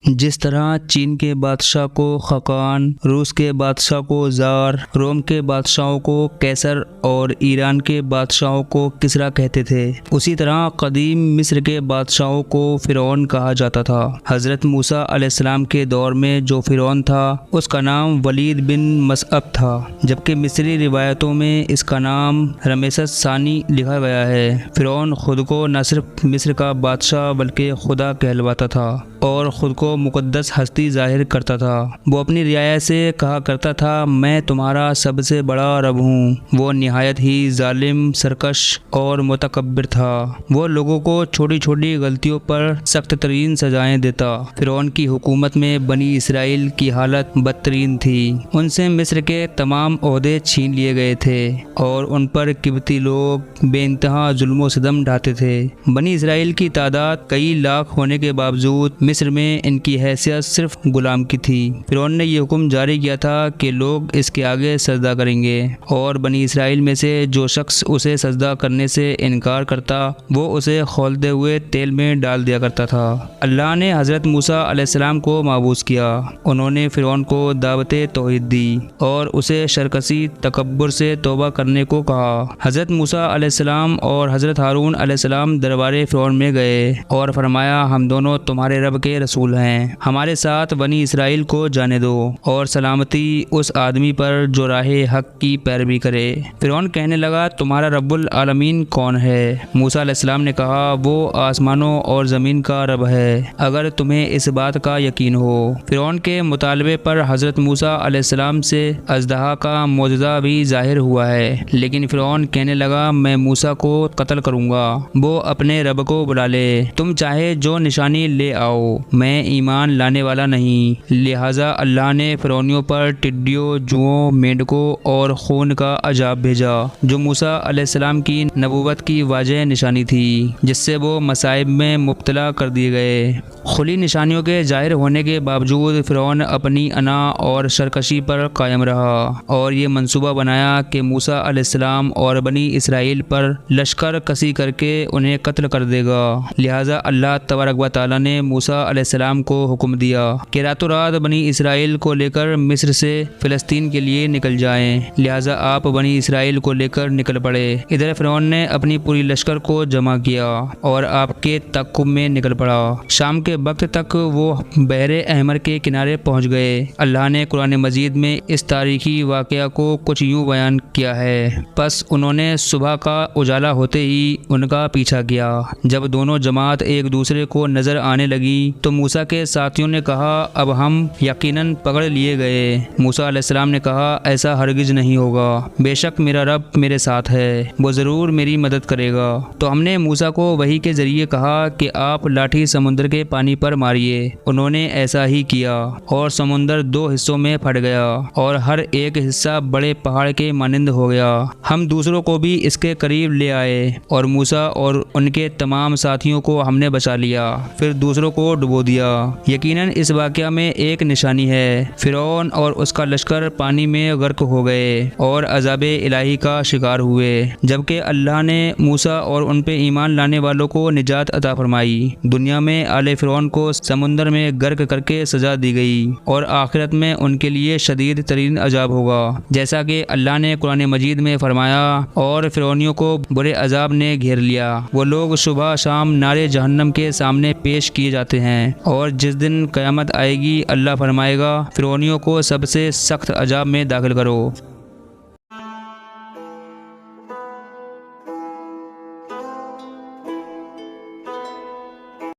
جس طرح چین کے بادشاہ کو خاقان، روس کے بادشاہ کو زار، روم کے بادشاہوں کو قیصر اور ایران کے بادشاہوں کو کسریٰ کہتے تھے، اسی طرح قدیم مصر کے بادشاہوں کو فرعون کہا جاتا تھا۔ حضرت موسیٰ علیہ السلام کے دور میں جو فرعون تھا اس کا نام ولید بن مصعب تھا، جبکہ مصری روایتوں میں اس کا نام رمیسس ثانی لکھا گیا ہے۔ فرعون خود کو نہ صرف مصر کا بادشاہ بلکہ خدا کہلواتا تھا اور خود کو مقدس ہستی ظاہر کرتا تھا۔ وہ اپنی رعایا سے کہا کرتا تھا، میں تمہارا سب سے بڑا رب ہوں۔ وہ نہایت ہی ظالم، سرکش اور متکبر تھا۔ وہ لوگوں کو چھوٹی چھوٹی غلطیوں پر سخت ترین سزائیں دیتا۔ فرعون کی حکومت میں بنی اسرائیل کی حالت بدترین تھی۔ ان سے مصر کے تمام عہدے چھین لیے گئے تھے اور ان پر قبطی لوگ بے انتہا ظلم و ستم ڈھاتے تھے۔ بنی اسرائیل کی تعداد کئی لاکھ ہونے کے باوجود مصر میں ان کی حیثیت صرف غلام کی تھی۔ فرعون نے یہ حکم جاری کیا تھا کہ لوگ اس کے آگے سجدہ کریں گے، اور بنی اسرائیل میں سے جو شخص اسے سجدہ کرنے سے انکار کرتا وہ اسے کھولتے ہوئے تیل میں ڈال دیا کرتا تھا۔ اللہ نے حضرت موسیٰ علیہ السلام کو مبعوث کیا۔ انہوں نے فرعون کو دعوت توحید دی اور اسے شرکسی تکبر سے توبہ کرنے کو کہا۔ حضرت موسیٰ علیہ السلام اور حضرت ہارون علیہ السلام دربار فرعون میں گئے اور فرمایا، ہم دونوں تمہارے رب کے رسول ہیں، ہمارے ساتھ بنی اسرائیل کو جانے دو اور سلامتی اس آدمی پر جو راہ حق کی پیروی کرے۔ فرعون کہنے لگا، تمہارا رب العالمین کون ہے؟ موسیٰ علیہ السلام نے کہا، وہ آسمانوں اور زمین کا رب ہے، اگر تمہیں اس بات کا یقین ہو۔ فرعون کے مطالبے پر حضرت موسیٰ علیہ السلام سے اژدہا کا معجزہ بھی ظاہر ہوا ہے، لیکن فرعون کہنے لگا، میں موسیٰ کو قتل کروں گا، وہ اپنے رب کو بلا لے، تم چاہے جو نشانی لے آؤ، میں ایمان لانے والا نہیں۔ لہٰذا اللہ نے فرعونیوں پر ٹڈیوں، جوؤں، مینڈکوں اور خون کا عذاب بھیجا، جو موسیٰ علیہ السلام کی نبوت کی واضح نشانی تھی، جس سے وہ مصائب میں مبتلا کر دیے گئے۔ کھلی نشانیوں کے ظاہر ہونے کے باوجود فرعون اپنی انا اور سرکشی پر قائم رہا اور یہ منصوبہ بنایا کہ موسیٰ علیہ السلام اور بنی اسرائیل پر لشکر کشی کر کے انہیں قتل کر دے گا۔ لہٰذا اللہ تبارک و تعالیٰ نے موسیٰ علیہ السلام کو حکم دیا کہ راتوں رات بنی اسرائیل کو لے کر مصر سے فلسطین کے لیے نکل جائیں۔ لہٰذا آپ بنی اسرائیل کو لے کر نکل پڑے۔ ادھر فرعون نے اپنی پوری لشکر کو جمع کیا اور آپ کے تعاقب میں نکل پڑا۔ شام کے وقت تک وہ بحر احمر کے کنارے پہنچ گئے۔ اللہ نے قرآن مجید میں اس تاریخی واقعہ کو کچھ یوں بیان کیا ہے، پس انہوں نے صبح کا اجالا ہوتے ہی ان کا پیچھا کیا۔ جب دونوں جماعت ایک دوسرے کو نظر آنے لگی تو موسیٰ کے ساتھیوں نے کہا، اب ہم یقیناً پکڑ لیے گئے۔ موسیٰ علیہ السلام نے کہا، ایسا ہرگز نہیں ہوگا، بے شک میرا رب میرے ساتھ ہے، وہ ضرور میری مدد کرے گا۔ تو ہم نے موسیٰ کو وحی کے ذریعے کہا کہ آپ لاٹھی سمندر کے پانی پر ماریے۔ انہوں نے ایسا ہی کیا اور سمندر دو حصوں میں پھٹ گیا اور ہر ایک حصہ بڑے پہاڑ کے مانند ہو گیا۔ ہم دوسروں کو بھی اس کے قریب لے آئے اور موسیٰ اور ان کے تمام ساتھیوں کو ہم نے بچا لیا، پھر دوسروں کو ڈبو دیا۔ یقیناً اس واقعہ میں ایک نشانی ہے، فرعون اور اس کا لشکر پانی میں غرق ہو گئے اور عذاب الہی کا شکار ہوئے، جبکہ اللہ نے موسیٰ اور ان پہ ایمان لانے والوں کو نجات عطا فرمائی۔ دنیا میں آل فرعون کو سمندر میں غرق کر کے سزا دی گئی اور آخرت میں ان کے لیے شدید ترین عذاب ہوگا، جیسا کہ اللہ نے قرآن مجید میں فرمایا، اور فرعونیوں کو برے عذاب نے گھیر لیا۔ وہ لوگ صبح شام نارے جہنم کے سامنے پیش کیے جاتے ہیں، اور جس دن قیامت آئے گی اللہ فرمائے گا، فرعونیوں کو سب سے سخت عذاب میں داخل کرو۔